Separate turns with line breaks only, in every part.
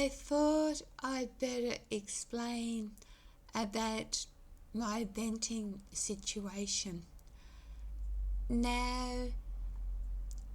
I thought I'd better explain about my venting situation. Now,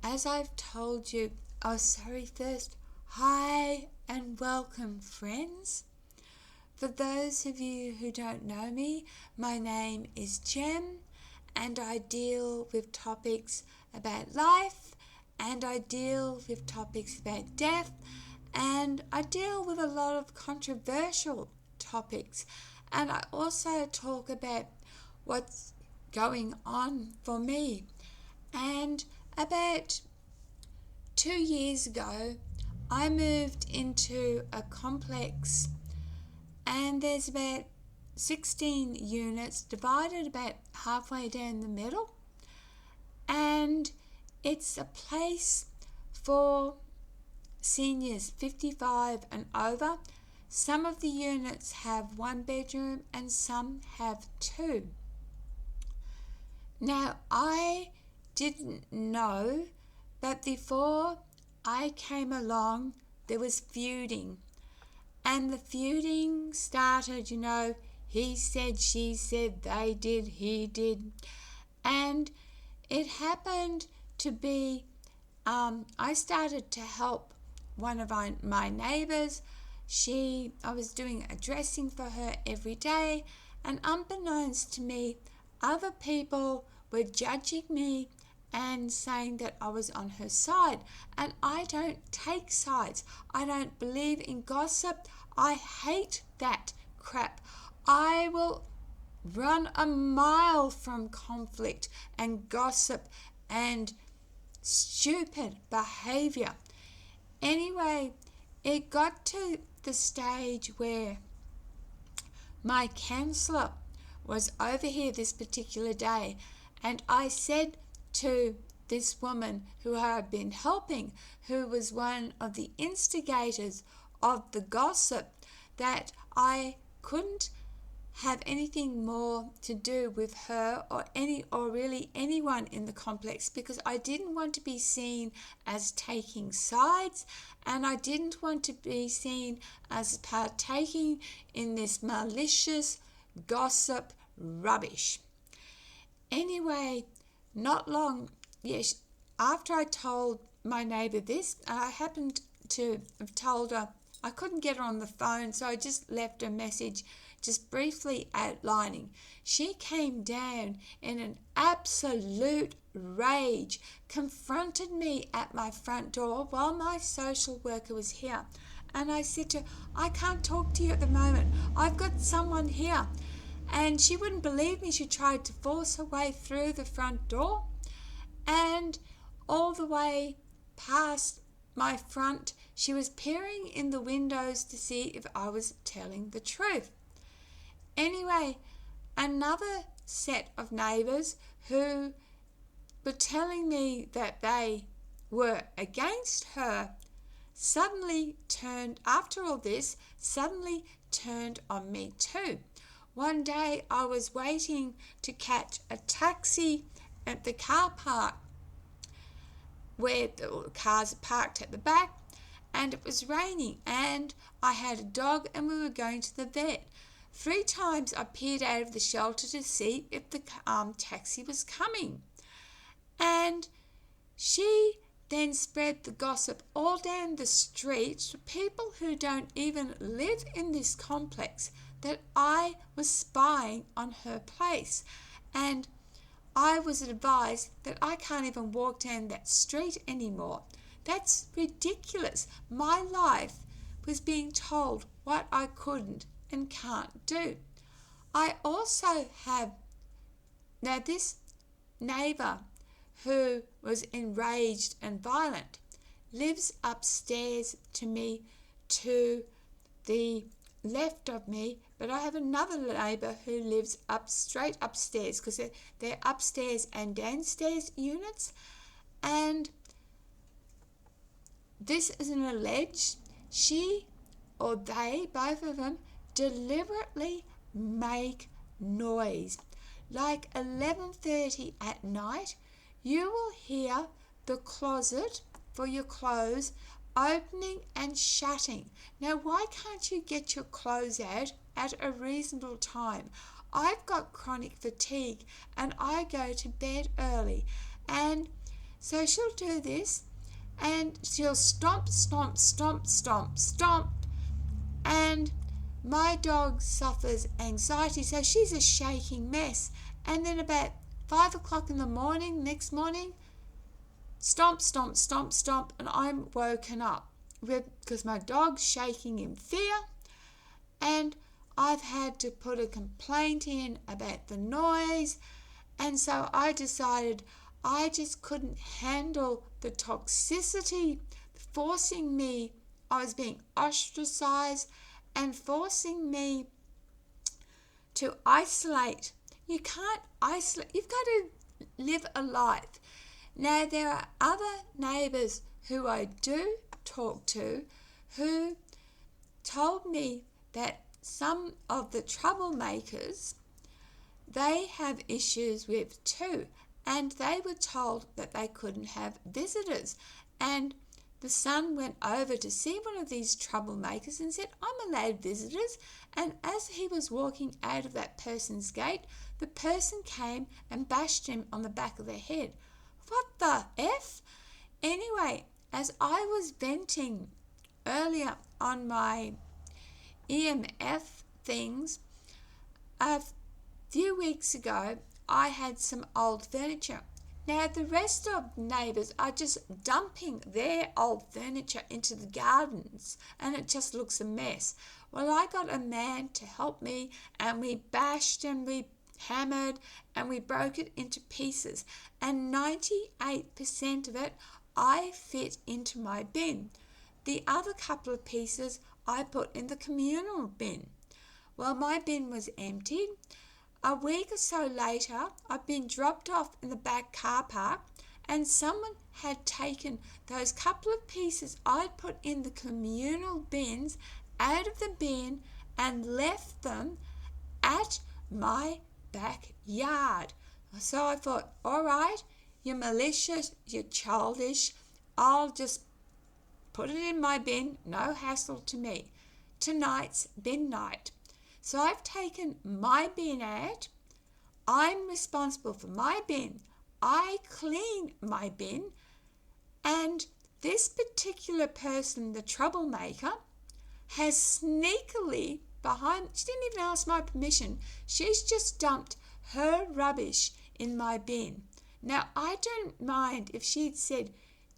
as I've told you, first, hi and welcome, friends. For those of you who don't know me, my name is Jem, and I deal with topics about life, and I deal with topics about death, and I deal with a lot of controversial topics, and I also talk about what's going on for me. And about 2 years ago, I moved into a complex, and there's about 16 units divided about halfway down the middle, and it's a place for seniors 55 and over. Some of the units have 1 bedroom and some have 2. Now, I didn't know, but before I came along, there was feuding. And the feuding started, he said, she said, they did, he did. And it happened to be, I started to help one of my neighbours. I was doing a dressing for her every day, and unbeknownst to me, other people were judging me and saying that I was on her side. And I don't take sides. I don't believe in gossip. I hate that crap. I will run a mile from conflict and gossip and stupid behaviour. Anyway, it got to the stage where my counsellor was over here this particular day, and I said to this woman who I had been helping, who was one of the instigators of the gossip, that I couldn't have anything more to do with her or really anyone in the complex, because I didn't want to be seen as taking sides, and I didn't want to be seen as partaking in this malicious gossip rubbish. Anyway, not long after I told my neighbour this, I happened to have told her, I couldn't get her on the phone, so I just left a message just briefly outlining. She came down in an absolute rage, confronted me at my front door while my social worker was here. And I said to her, I can't talk to you at the moment. I've got someone here. And she wouldn't believe me. She tried to force her way through the front door and all the way past my front. She was peering in the windows to see if I was telling the truth. Anyway, another set of neighbours who were telling me that they were against her suddenly turned on me too. One day I was waiting to catch a taxi at the car park where the cars are parked at the back, and it was raining, and I had a dog, and we were going to the vet. 3 times I peered out of the shelter to see if the taxi was coming. And she then spread the gossip all down the street to people who don't even live in this complex that I was spying on her place. And I was advised that I can't even walk down that street anymore. That's ridiculous. My life was being told what I couldn't and can't do. I also have now this neighbour who was enraged and violent lives upstairs to me, to the left of me, but I have another neighbour who lives straight upstairs, because they're upstairs and downstairs units, and this is an allege. She or they, both of them, deliberately make noise. Like 11:30 at night, you will hear the closet for your clothes opening and shutting. Now, why can't you get your clothes out at a reasonable time? I've got chronic fatigue and I go to bed early. And so she'll do this and she'll stomp, stomp, stomp, stomp, stomp. And my dog suffers anxiety, so she's a shaking mess. And then about 5 o'clock in the morning, next morning, stomp, stomp, stomp, stomp, and I'm woken up because my dog's shaking in fear, and I've had to put a complaint in about the noise. And so I decided I just couldn't handle the toxicity forcing me. I was being ostracized and forcing me to isolate. You can't isolate. You've got to live a life. Now, there are other neighbours who I do talk to who told me that some of the troublemakers they have issues with too, and they were told that they couldn't have visitors. And the son went over to see one of these troublemakers and said, I'm allowed visitors. And as he was walking out of that person's gate, the person came and bashed him on the back of the head. What the F? Anyway, as I was venting earlier on my EMF things, a few weeks ago, I had some old furniture. Now, the rest of neighbours are just dumping their old furniture into the gardens and it just looks a mess. Well, I got a man to help me and we bashed and we hammered and we broke it into pieces, and 98% of it I fit into my bin. The other couple of pieces I put in the communal bin. Well, my bin was emptied. A week or so later, I've been dropped off in the back car park and someone had taken those couple of pieces I'd put in the communal bins out of the bin and left them at my backyard. So I thought, all right, you're malicious, you're childish, I'll just put it in my bin, no hassle to me. Tonight's bin night. So I've taken my bin out. I'm responsible for my bin. I clean my bin. And this particular person, the troublemaker, has sneakily she didn't even ask my permission, she's just dumped her rubbish in my bin. Now, I don't mind if she'd said,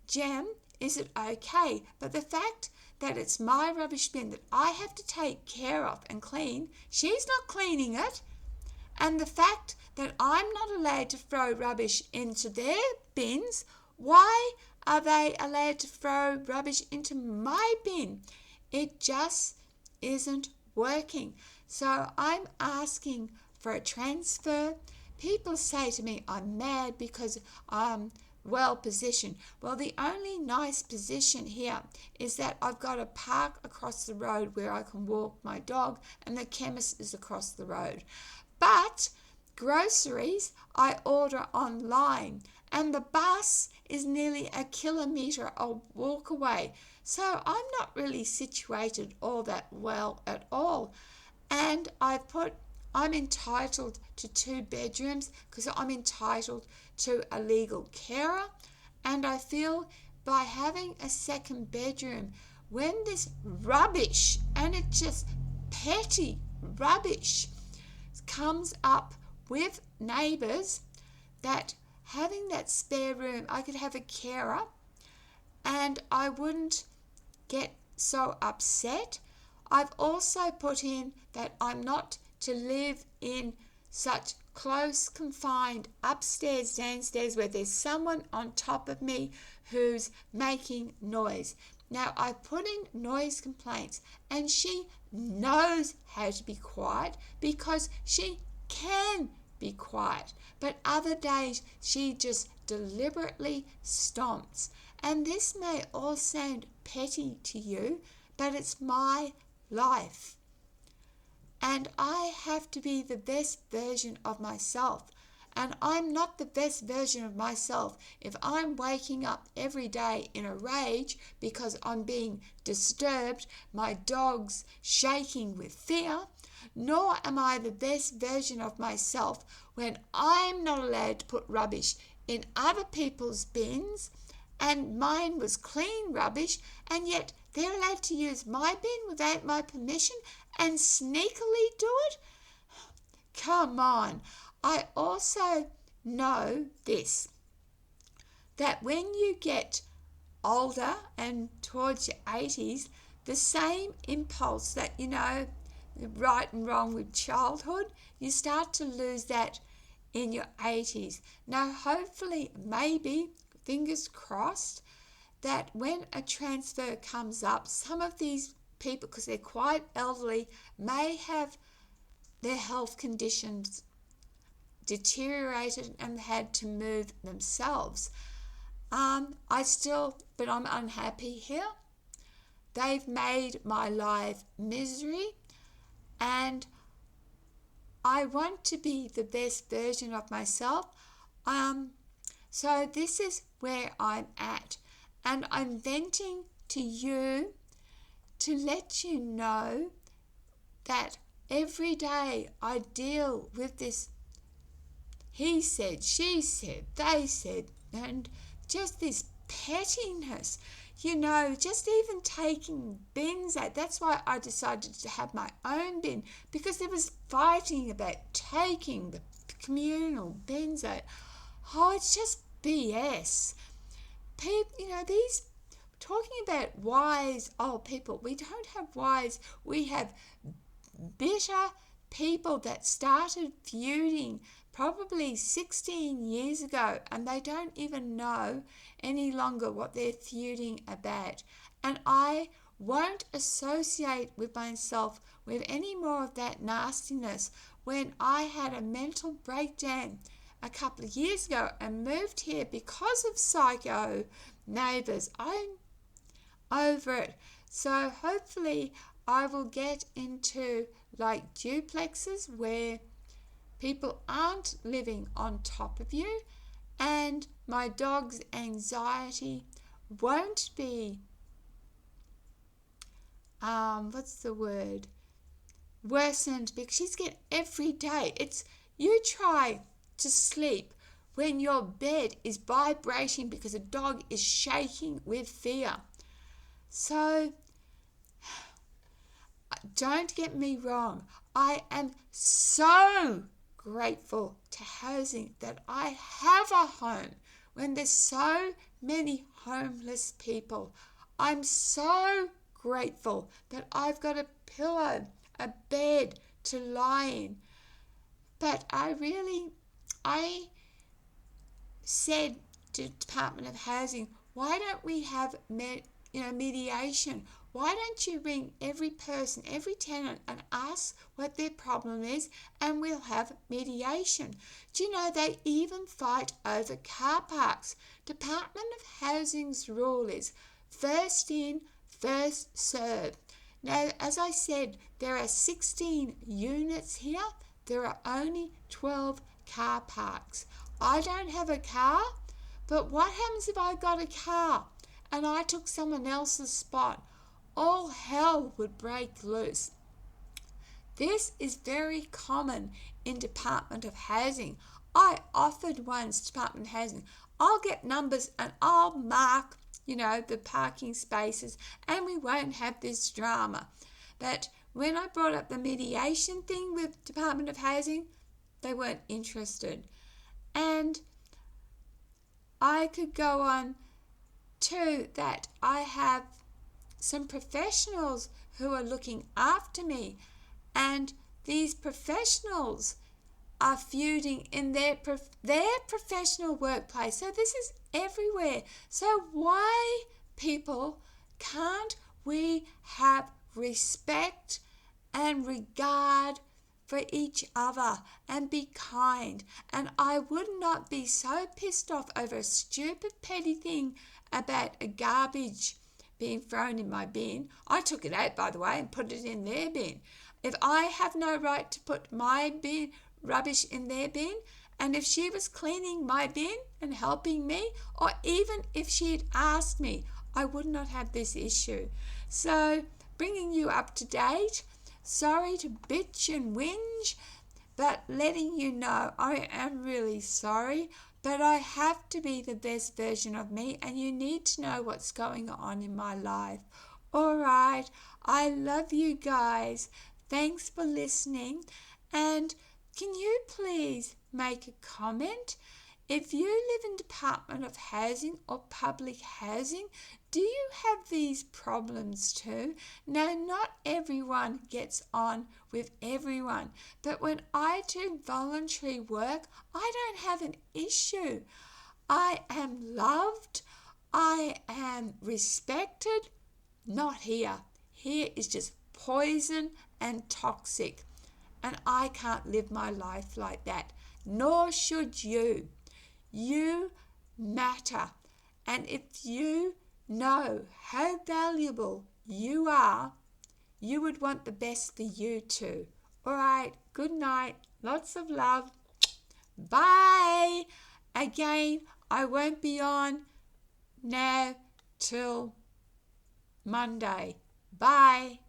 Jem, is it okay? But the fact that it's my rubbish bin that I have to take care of and clean, she's not cleaning it. And the fact that I'm not allowed to throw rubbish into their bins, why are they allowed to throw rubbish into my bin? It just isn't working. So I'm asking for a transfer. People say to me I'm mad because I'm well positioned. Well, the only nice position here is that I've got a park across the road where I can walk my dog and the chemist is across the road. But groceries I order online and the bus is nearly a kilometre a walk away. So I'm not really situated all that well at all. And I'm entitled to 2 bedrooms because I'm entitled to a legal carer. And I feel by having a second bedroom, when this rubbish, and it's just petty rubbish, comes up with neighbours, that having that spare room, I could have a carer and I wouldn't get so upset. I've also put in that I'm not to live in such close confined upstairs, downstairs where there's someone on top of me who's making noise. Now, I put in noise complaints and she knows how to be quiet because she can be quiet. But other days she just deliberately stomps. And this may all sound petty to you, but it's my life. And I have to be the best version of myself. And I'm not the best version of myself if I'm waking up every day in a rage because I'm being disturbed, my dog's shaking with fear, nor am I the best version of myself when I'm not allowed to put rubbish in other people's bins and mine was clean rubbish, and yet they're allowed to use my bin without my permission and sneakily do it? Come on. I also know this, that when you get older and towards your 80s, the same impulse that, right and wrong with childhood, you start to lose that in your 80s. Now, hopefully, maybe, fingers crossed, that when a transfer comes up, some of these people, because they're quite elderly, may have their health conditions deteriorated and had to move themselves. But I'm unhappy here. They've made my life misery, and I want to be the best version of myself. So this is where I'm at, and I'm venting to you to let you know that every day I deal with this he said, she said, they said, and just this pettiness, just even taking bins out. That's why I decided to have my own bin, because there was fighting about taking the communal bins out. Oh, it's just BS. These talking about wise old people. We don't have wise. We have bitter people that started feuding probably 16 years ago, and they don't even know any longer what they're feuding about. And I won't associate with myself with any more of that nastiness. When I had a mental breakdown a couple of years ago and moved here because of psycho neighbours, I'm over it. So hopefully I will get into like duplexes where people aren't living on top of you, and my dog's anxiety won't be worsened, because she's getting every day. You try to sleep when your bed is vibrating because a dog is shaking with fear. So don't get me wrong, I am so grateful to housing that I have a home when there's so many homeless people. I'm so grateful that I've got a pillow, a bed to lie in. But I said to Department of Housing, why don't we have mediation? Why don't you ring every person, every tenant, and ask what their problem is, and we'll have mediation? Do you know they even fight over car parks? Department of Housing's rule is first in, first served. Now, as I said, there are 16 units here. There are only 12 car parks. I don't have a car, but what happens if I got a car and I took someone else's spot? All hell would break loose. This is very common in Department of Housing. I offered once Department of Housing, I'll get numbers and I'll mark, the parking spaces, and we won't have this drama. But when I brought up the mediation thing with Department of Housing, they weren't interested. And I could go on to that. I have some professionals who are looking after me, and these professionals are feuding in their professional workplace. So this is everywhere. So why, people, can't we have respect and regard for each other and be kind? And I would not be so pissed off over a stupid petty thing about a garbage being thrown in my bin. I took it out, by the way, and put it in their bin. If I have no right to put my bin rubbish in their bin, And if she was cleaning my bin and helping me, or even if she'd asked me, I would not have this issue. So, bringing you up to date, sorry to bitch and whinge, but letting you know I am really sorry, but I have to be the best version of me, and you need to know what's going on in my life. All right, I love you guys. Thanks for listening, and can you please make a comment? If you live in Department of Housing or public housing, do you have these problems too? Now, not everyone gets on with everyone, but when I do voluntary work, I don't have an issue. I am loved. I am respected. Not here. Here is just poison and toxic. And I can't live my life like that. Nor should you. You matter. And if you know how valuable you are, you would want the best for you too. All right. Good night. Lots of love. Bye. Again, I won't be on now till Monday. Bye.